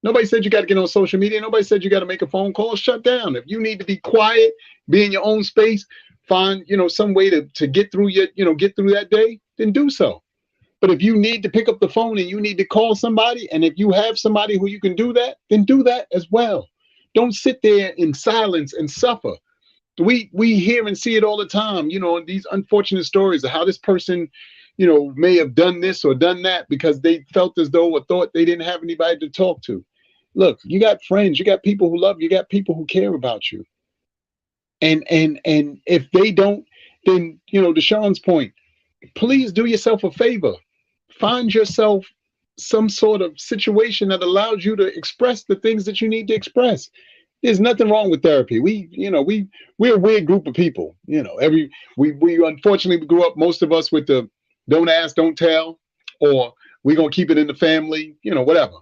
Nobody said you got to get on social media. Nobody said you got to make a phone call. Shut down. If you need to be quiet, be in your own space, find some way to get through get through that day, then do so. But if you need to pick up the phone and you need to call somebody, and if you have somebody who you can do that, then do that as well. Don't sit there in silence and suffer. We hear and see it all the time, these unfortunate stories of how this person, may have done this or done that because they felt as though or thought they didn't have anybody to talk to. Look, you got friends, you got people who love you, got people who care about you. And if they don't, then, to Sean's point, please do yourself a favor. Find yourself some sort of situation that allows you to express the things that you need to express. There's nothing wrong with therapy. We're a weird group of people. We unfortunately grew up, most of us, with the don't ask, don't tell, or we're gonna keep it in the family, whatever,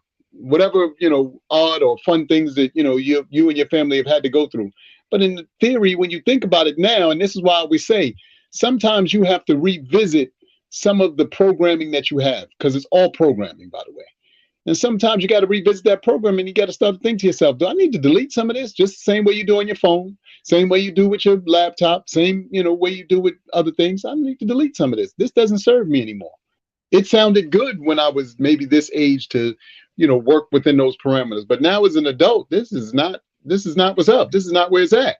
odd or fun things that you and your family have had to go through. But in theory, when you think about it now, and this is why we say sometimes you have to revisit some of the programming that you have, because it's all programming, by the way. And sometimes you got to revisit that program and you got to start to think to yourself, do I need to delete some of this? Just the same way you do on your phone, same way you do with your laptop, same way you do with other things. I need to delete some of this. This doesn't serve me anymore. It sounded good when I was maybe this age to, work within those parameters. But now as an adult, this is not what's up. This is not where it's at.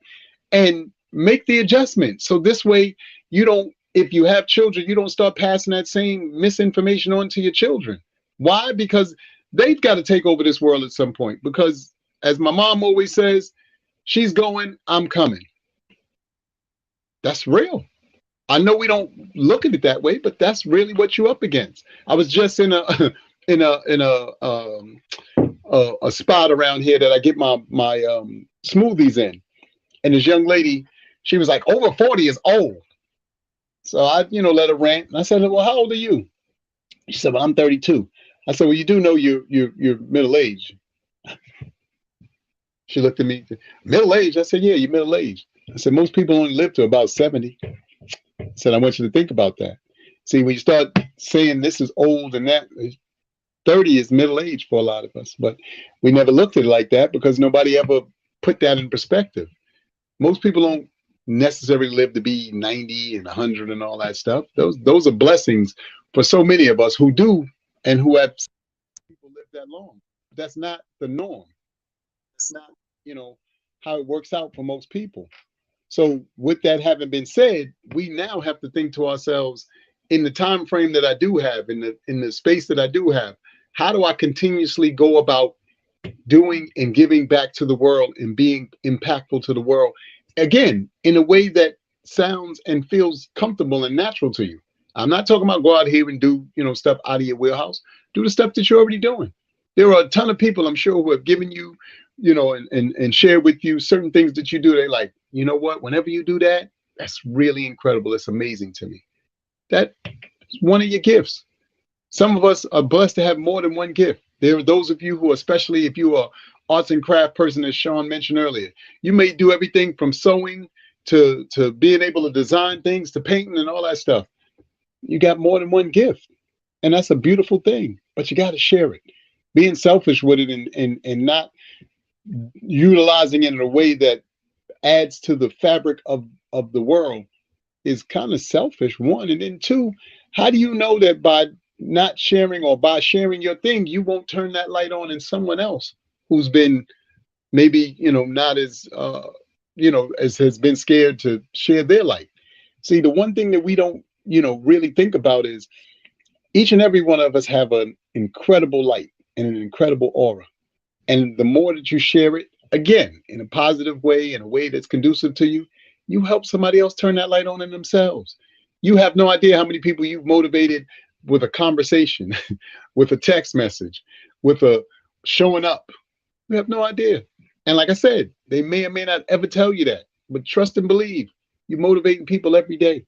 And make the adjustment. So this way you don't, if you have children, you don't start passing that same misinformation on to your children. Why? Because they've got to take over this world at some point. Because as my mom always says, she's going, I'm coming. That's real. I know we don't look at it that way, but that's really what you're up against. I was just in a spot around here that I get my smoothies in, and this young lady, she was like, over 40 is old. So I, let her rant. And I said, well, how old are you? She said, well, I'm 32. I said, well, you do know you're middle-aged. She looked at me, middle-aged? I said, yeah, you're middle-aged. I said, most people only live to about 70. I said, I want you to think about that. See, when you start saying this is old and that, 30 is middle-aged for a lot of us. But we never looked at it like that because nobody ever put that in perspective. Most people don't necessarily live to be 90 and 100 and all that stuff. Those are blessings for so many of us who do and who have people live that long. That's not the norm. That's not, how it works out for most people. So with that having been said, we now have to think to ourselves, in the time frame that I do have, in the space that I do have, how do I continuously go about doing and giving back to the world and being impactful to the world? Again, in a way that sounds and feels comfortable and natural to you. I'm not talking about go out here and do, stuff out of your wheelhouse. Do the stuff that you're already doing. There are a ton of people, I'm sure, who have given you, and shared with you certain things that you do. They're like, you know what? Whenever you do that, that's really incredible. It's amazing to me. That's one of your gifts. Some of us are blessed to have more than one gift. There are those of you who, especially if you are arts and craft person, as Sean mentioned earlier, you may do everything from sewing to being able to design things to painting and all that stuff. You got more than one gift, and that's a beautiful thing. But you got to share it. Being selfish with it and not utilizing it in a way that adds to the fabric of the world is kind of selfish, one. And then two, how do you know that by not sharing or by sharing your thing, you won't turn that light on in someone else who's been maybe, not as, as has been scared to share their light? See, the one thing that we don't, really think about is each and every one of us have an incredible light and an incredible aura. And the more that you share it, again, in a positive way, in a way that's conducive to you, you help somebody else turn that light on in themselves. You have no idea how many people you've motivated with a conversation, with a text message, with a showing up. You have no idea. And like I said, they may or may not ever tell you that, but trust and believe, you're motivating people every day.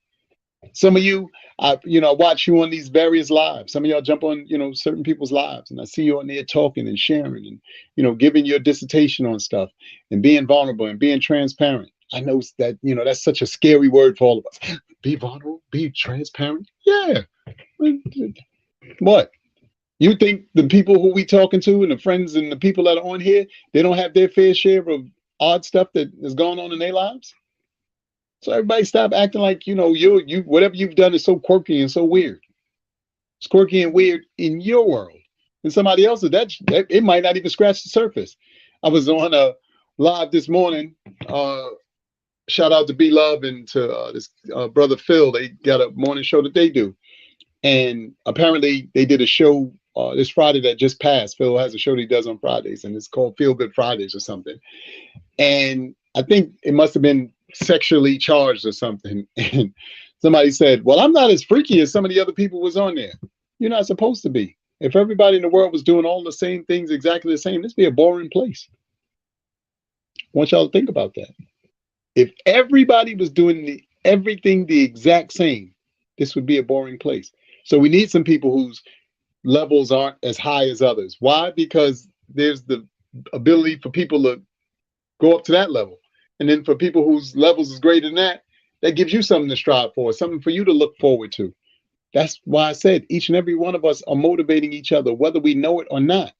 Some of you, I watch you on these various lives. Some of y'all jump on, certain people's lives, and I see you on there talking and sharing and, giving your dissertation on stuff and being vulnerable and being transparent. I know that, that's such a scary word for all of us. Be vulnerable, be transparent. Yeah. What? You think the people who we talking to and the friends and the people that are on here, they don't have their fair share of odd stuff that is going on in their lives? So everybody stop acting like, you whatever you've done is so quirky and so weird. It's quirky and weird in your world. And somebody else's, that it might not even scratch the surface. I was on a live this morning. Shout out to B Love and to this brother Phil. They got a morning show that they do. And apparently they did a show this Friday that just passed. Phil has a show that he does on Fridays, and it's called Feel Good Fridays or something. And I think it must have been sexually charged or something. And somebody said, well, I'm not as freaky as some of the other people was on there. You're not supposed to be. If everybody in the world was doing all the same things exactly the same, this would be a boring place. I want y'all to think about that. If everybody was doing everything the exact same, this would be a boring place. So we need some people whose levels aren't as high as others. Why? Because there's the ability for people to go up to that level. And then for people whose levels is greater than that, that gives you something to strive for, something for you to look forward to. That's why I said each and every one of us are motivating each other, whether we know it or not.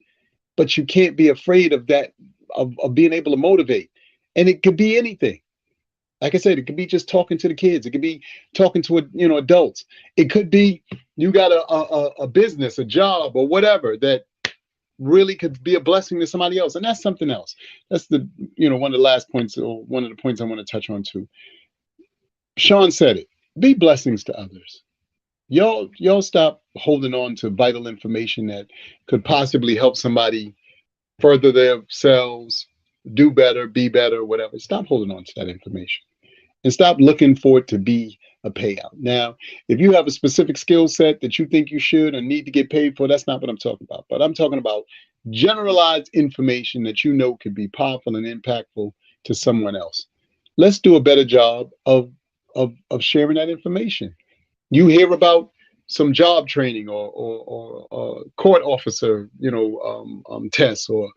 But you can't be afraid of that, of being able to motivate. And it could be anything. Like I said, it could be just talking to the kids. It could be talking to adults. It could be you got a business, a job, or whatever that really could be a blessing to somebody else. And that's something else. That's the one of the last points, or one of the points I want to touch on too. Sean said it. Be blessings to others. Y'all stop holding on to vital information that could possibly help somebody further themselves, do better, be better, whatever. Stop holding on to that information and stop looking for it to be a payout. Now, if you have a specific skill set that you think you should or need to get paid for, that's not what I'm talking about. But I'm talking about generalized information that could be powerful and impactful to someone else. Let's do a better job of sharing that information. You hear about some job training or court officer, tests or,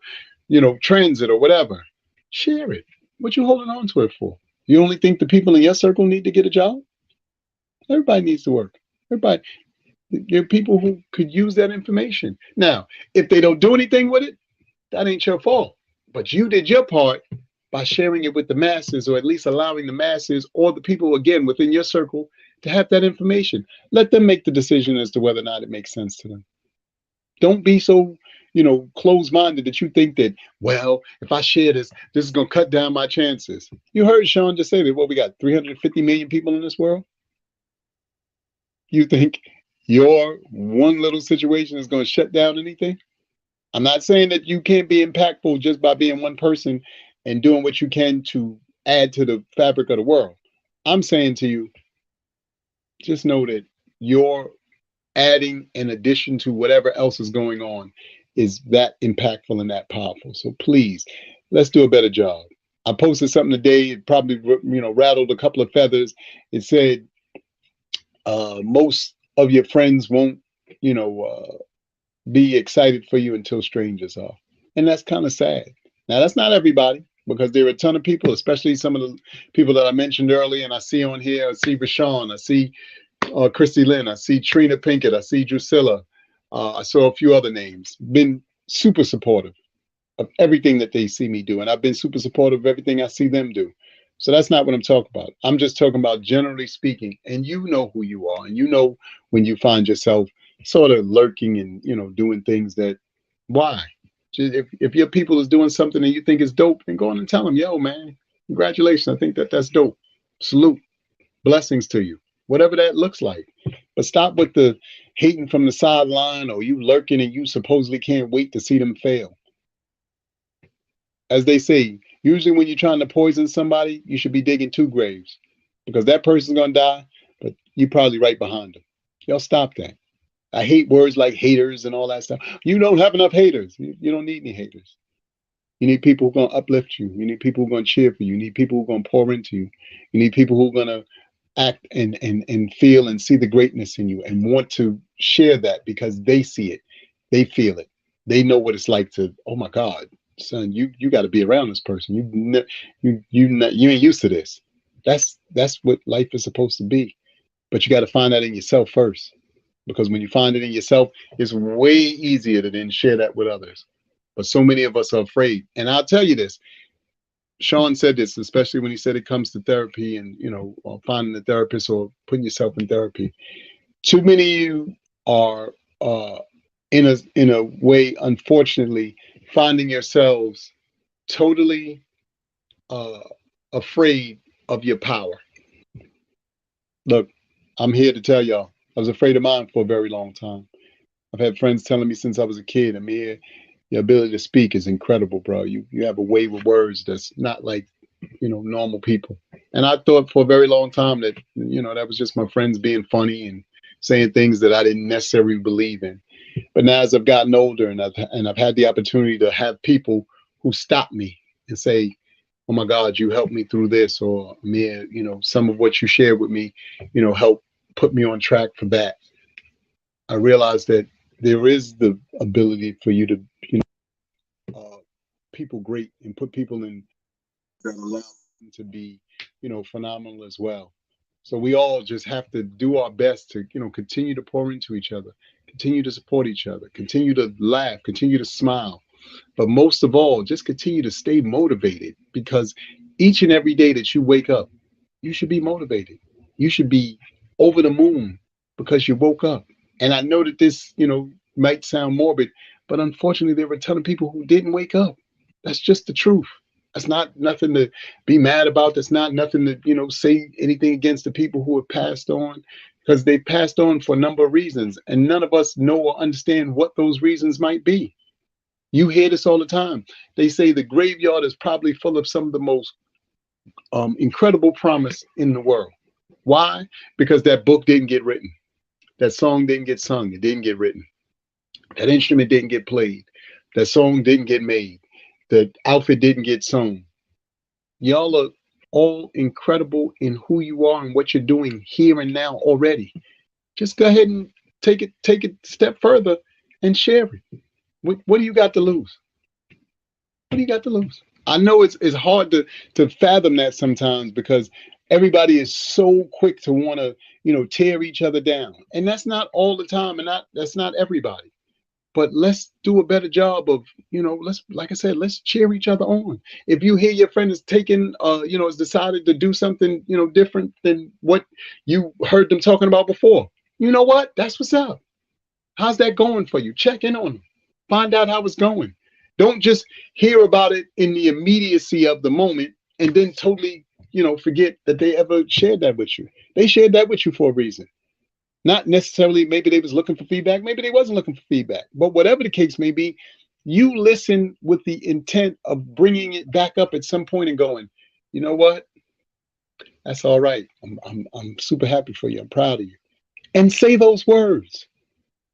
transit or whatever. Share it. What you holding on to it for? You only think the people in your circle need to get a job? Everybody needs to work. Everybody. There are people who could use that information. Now, if they don't do anything with it, that ain't your fault. But you did your part by sharing it with the masses, or at least allowing the masses or the people, again, within your circle to have that information. Let them make the decision as to whether or not it makes sense to them. Don't be so, closed-minded that you think that, well, if I share this is going to cut down my chances. You heard Sean just say that, we got 350 million people in this world? You think your one little situation is going to shut down anything? I'm not saying that you can't be impactful just by being one person and doing what you can to add to the fabric of the world. I'm saying to you, just know that you're adding in addition to whatever else is going on is that impactful and that powerful. So please, let's do a better job. I posted something today. It probably, rattled a couple of feathers. It said, most of your friends won't be excited for you until strangers are. And that's kind of sad. Now, that's not everybody, because there are a ton of people, especially some of the people that I mentioned earlier. And I see on here, I see Rashawn, I see Christy Lynn, I see Trina Pinkett, I see Drusilla. I saw a few other names. Been super supportive of everything that they see me do. And I've been super supportive of everything I see them do. So that's not what I'm talking about. I'm just talking about generally speaking. And you know who you are. And you know when you find yourself sort of lurking and, doing things that, why? If your people is doing something and you think is dope, then go on and tell them, yo, man, congratulations. I think that's dope. Salute. Blessings to you. Whatever that looks like. But stop with the hating from the sideline, or you lurking and you supposedly can't wait to see them fail. As they say, usually when you're trying to poison somebody, you should be digging two graves, because that person's going to die, but you're probably right behind them. Y'all stop that. I hate words like haters and all that stuff. You don't have enough haters. You don't need any haters. You need people who are going to uplift you. You need people who are going to cheer for you. You need people who are going to pour into you. You need people who are going to act and feel and see the greatness in you and want to share that, because they see it. They feel it. They know what it's like to, oh my God, son, you got to be around this person. You ain't used to this. That's what life is supposed to be. But you got to find that in yourself first, because when you find it in yourself, it's way easier to then share that with others. But so many of us are afraid. And I'll tell you this. Sean said this, especially when he said it comes to therapy and, or finding a therapist or putting yourself in therapy. Too many of you are in a way, unfortunately, finding yourselves totally afraid of your power. Look, I'm here to tell y'all, I was afraid of mine for a very long time. I've had friends telling me since I was a kid, Amir, your ability to speak is incredible, bro. You have a way with words that's not like, normal people. And I thought for a very long time that, that was just my friends being funny and saying things that I didn't necessarily believe in. But now as I've gotten older and I've had the opportunity to have people who stop me and say, oh my God, you helped me through this, or Amir, some of what you shared with me, helped put me on track for that. I realized that there is the ability for you to, people great and put people in that allow them to be, phenomenal as well. So we all just have to do our best to, continue to pour into each other, continue to support each other, continue to laugh, continue to smile. But most of all, just continue to stay motivated, because each and every day that you wake up, you should be motivated. You should be over the moon because you woke up. And I know that this, might sound morbid, but unfortunately, there were a ton of people who didn't wake up. That's just the truth. That's not nothing to be mad about. That's not nothing to, say anything against the people who have passed on, because they passed on for a number of reasons. And none of us know or understand what those reasons might be. You hear this all the time. They say the graveyard is probably full of some of the most incredible promise in the world. Why? Because that book didn't get written. That song didn't get sung. It didn't get written. That instrument didn't get played. That song didn't get made. The outfit didn't get sewn. Y'all are all incredible in who you are and what you're doing here and now already. Just go ahead and take it a step further and share it. What do you got to lose? What do you got to lose? I know it's hard to fathom that sometimes, because everybody is so quick to want to, tear each other down. And that's not all the time, and that's not everybody. But let's do a better job of, like I said, let's cheer each other on. If you hear your friend is taking, has decided to do something, different than what you heard them talking about before, you know what? That's what's up. How's that going for you? Check in on them. Find out how it's going. Don't just hear about it in the immediacy of the moment and then totally, forget that they ever shared that with you. They shared that with you for a reason. Not necessarily, maybe they was looking for feedback, maybe they wasn't looking for feedback. But whatever the case may be, you listen with the intent of bringing it back up at some point and going, you know what? That's all right. I'm super happy for you. I'm proud of you. And say those words.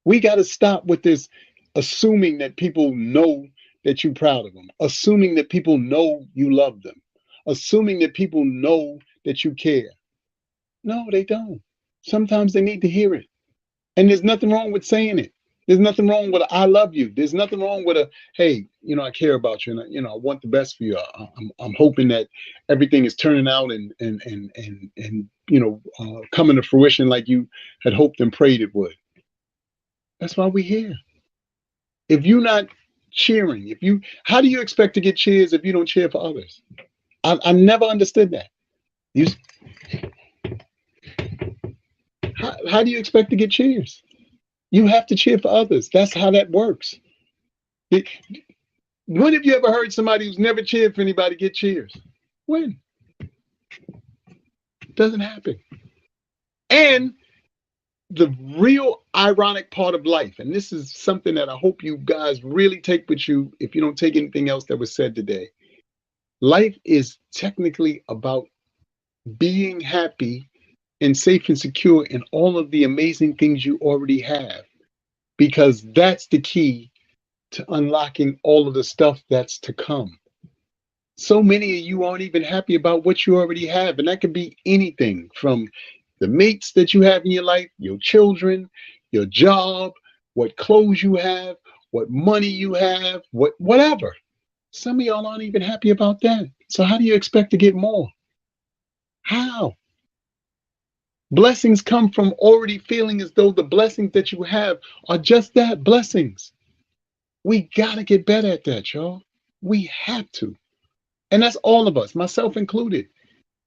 We got to stop with this assuming that people know that you're proud of them, assuming that people know you love them, assuming that people know that you care. No, they don't. Sometimes they need to hear it. And there's nothing wrong with saying it. There's nothing wrong with a, I love you. There's nothing wrong with a, hey, I care about you, and I want the best for you. I'm hoping that everything is turning out and coming to fruition like you had hoped and prayed it would. That's why we're here. If you're not cheering, how do you expect to get cheers if you don't cheer for others? I never understood that. You, how do you expect to get cheers? You have to cheer for others. That's how that works. When have you ever heard somebody who's never cheered for anybody get cheers? When? It doesn't happen. And the real ironic part of life, and this is something that I hope you guys really take with you if you don't take anything else that was said today. Life is technically about being happy and safe and secure in all of the amazing things you already have, because that's the key to unlocking all of the stuff that's to come. So many of you aren't even happy about what you already have, and that could be anything from the mates that you have in your life, your children, your job, what clothes you have, what money you have, whatever. Some of y'all aren't even happy about that. So how do you expect to get more? How? Blessings come from already feeling as though the blessings that you have are just that, blessings. We got to get better at that, y'all. We have to. And that's all of us, myself included.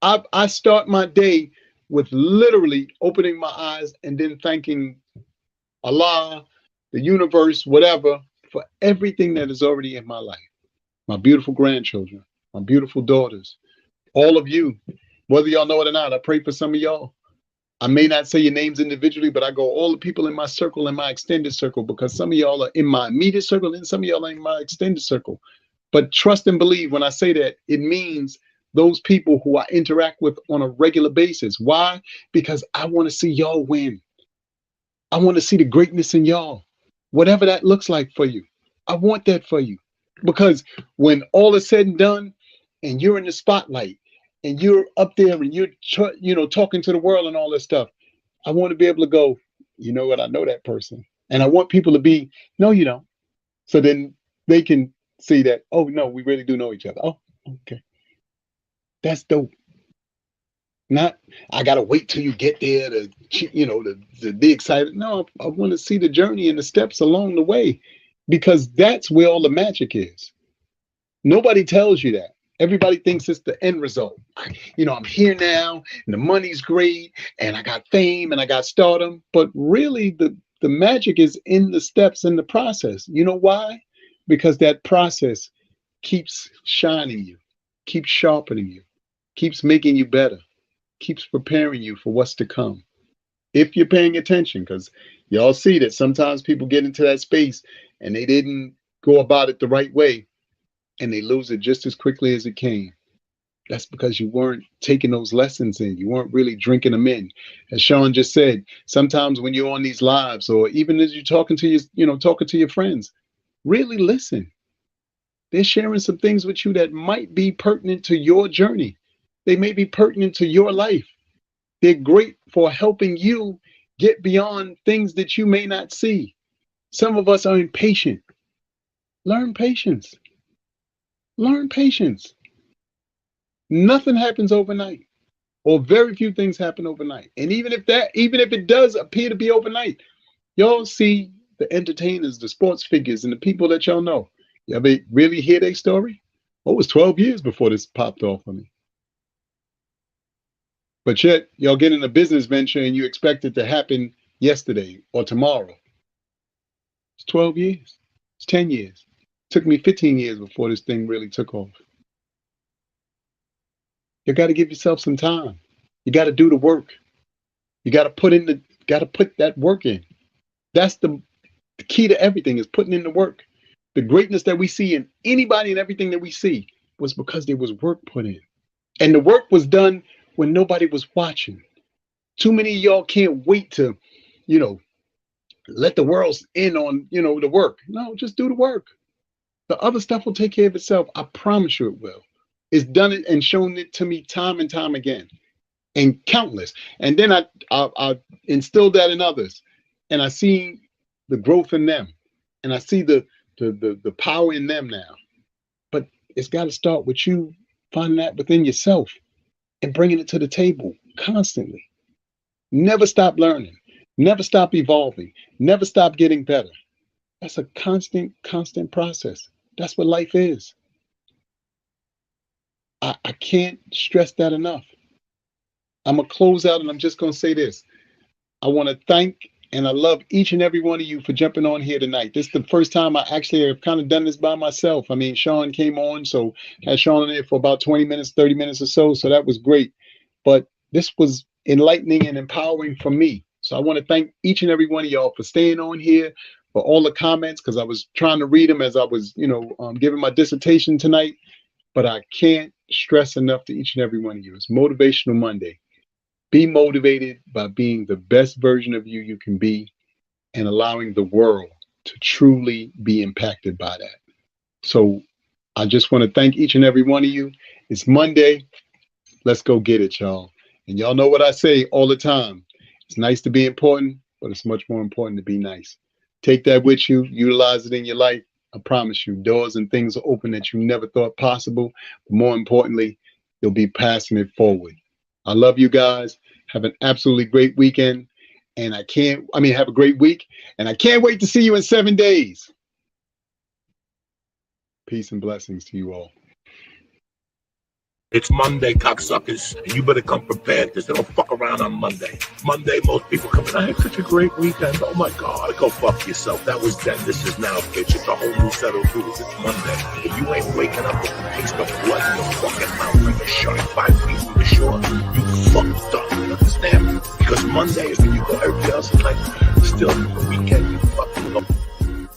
I start my day with literally opening my eyes and then thanking Allah, the universe, whatever, for everything that is already in my life. My beautiful grandchildren, my beautiful daughters, all of you, whether y'all know it or not. I pray for some of y'all. I may not say your names individually, but I go all the people in my circle and my extended circle, because some of y'all are in my immediate circle and some of y'all are in my extended circle. But trust and believe when I say that, it means those people who I interact with on a regular basis. Why? Because I want to see y'all win. I want to see the greatness in y'all, whatever that looks like for you. I want that for you, because when all is said and done and you're in the spotlight and you're up there and you're talking to the world and all this stuff, I want to be able to go, you know what, I know that person. And I want people to be, no, you don't. So then they can see that, oh no, we really do know each other. Oh, okay. That's dope. Not, I gotta wait till you get there to be excited. No, I want to see the journey and the steps along the way, because that's where all the magic is. Nobody tells you that. Everybody thinks it's the end result. I'm here now, and the money's great, and I got fame, and I got stardom. But really, the magic is in the steps in the process. You know why? Because that process keeps shining you, keeps sharpening you, keeps making you better, keeps preparing you for what's to come. If you're paying attention, because y'all see that sometimes people get into that space and they didn't go about it the right way, and they lose it just as quickly as it came. That's because you weren't taking those lessons in. You weren't really drinking them in. As Sean just said, sometimes when you're on these lives, or even as you're talking to your friends, really listen. They're sharing some things with you that might be pertinent to your journey. They may be pertinent to your life. They're great for helping you get beyond things that you may not see. Some of us are impatient. Learn patience. Learn patience. Nothing happens overnight, or very few things happen overnight. And even if it does appear to be overnight, y'all see the entertainers, the sports figures, and the people that y'all know. Y'all really hear their story? Oh, it was 12 years before this popped off on me. But yet, y'all get in a business venture and you expect it to happen yesterday or tomorrow. It's 12 years. It's 10 years. It took me 15 years before this thing really took off. You got to give yourself some time. You got to do the work. You got to put that work in. That's the key to everything, is putting in the work. The greatness that we see in anybody and everything that we see was because there was work put in. And the work was done when nobody was watching. Too many of y'all can't wait to, let the world in on, the work. No, just do the work. The other stuff will take care of itself. I promise you it will. It's done it and shown it to me time and time again, and countless. And then I instilled that in others. And I see the growth in them, and I see the power in them now. But it's got to start with you finding that within yourself and bringing it to the table constantly. Never stop learning, never stop evolving, never stop getting better. That's a constant process. That's what life is. I can't stress that enough. I'm going to close out and I'm just going to say this. I want to thank and I love each and every one of you for jumping on here tonight. This is the first time I actually have kind of done this by myself. I mean, Sean came on, so I had Sean on there for about 20 minutes, 30 minutes or so that was great. But this was enlightening and empowering for me. So I want to thank each and every one of y'all for staying on here, for all the comments, because I was trying to read them as I was, giving my dissertation tonight. But I can't stress enough to each and every one of you. It's Motivational Monday. Be motivated by being the best version of you can be and allowing the world to truly be impacted by that. So I just want to thank each and every one of you. It's Monday. Let's go get it, y'all. And y'all know what I say all the time. It's nice to be important, but it's much more important to be nice. Take that with you. Utilize it in your life. I promise you, doors and things are open that you never thought possible. But more importantly, you'll be passing it forward. I love you guys. Have an absolutely great weekend. And have a great week. And I can't wait to see you in 7 days. Peace and blessings to you all. It's Monday, cocksuckers, and you better come prepared because they don't fuck around on Monday. Monday, most people come in, I had such a great weekend. Oh my God, go fuck yourself. That was then, this is now, bitch. It's a whole new set of rules. It's Monday. If you ain't waking up with a taste of blood in your fucking mouth like a shark bite,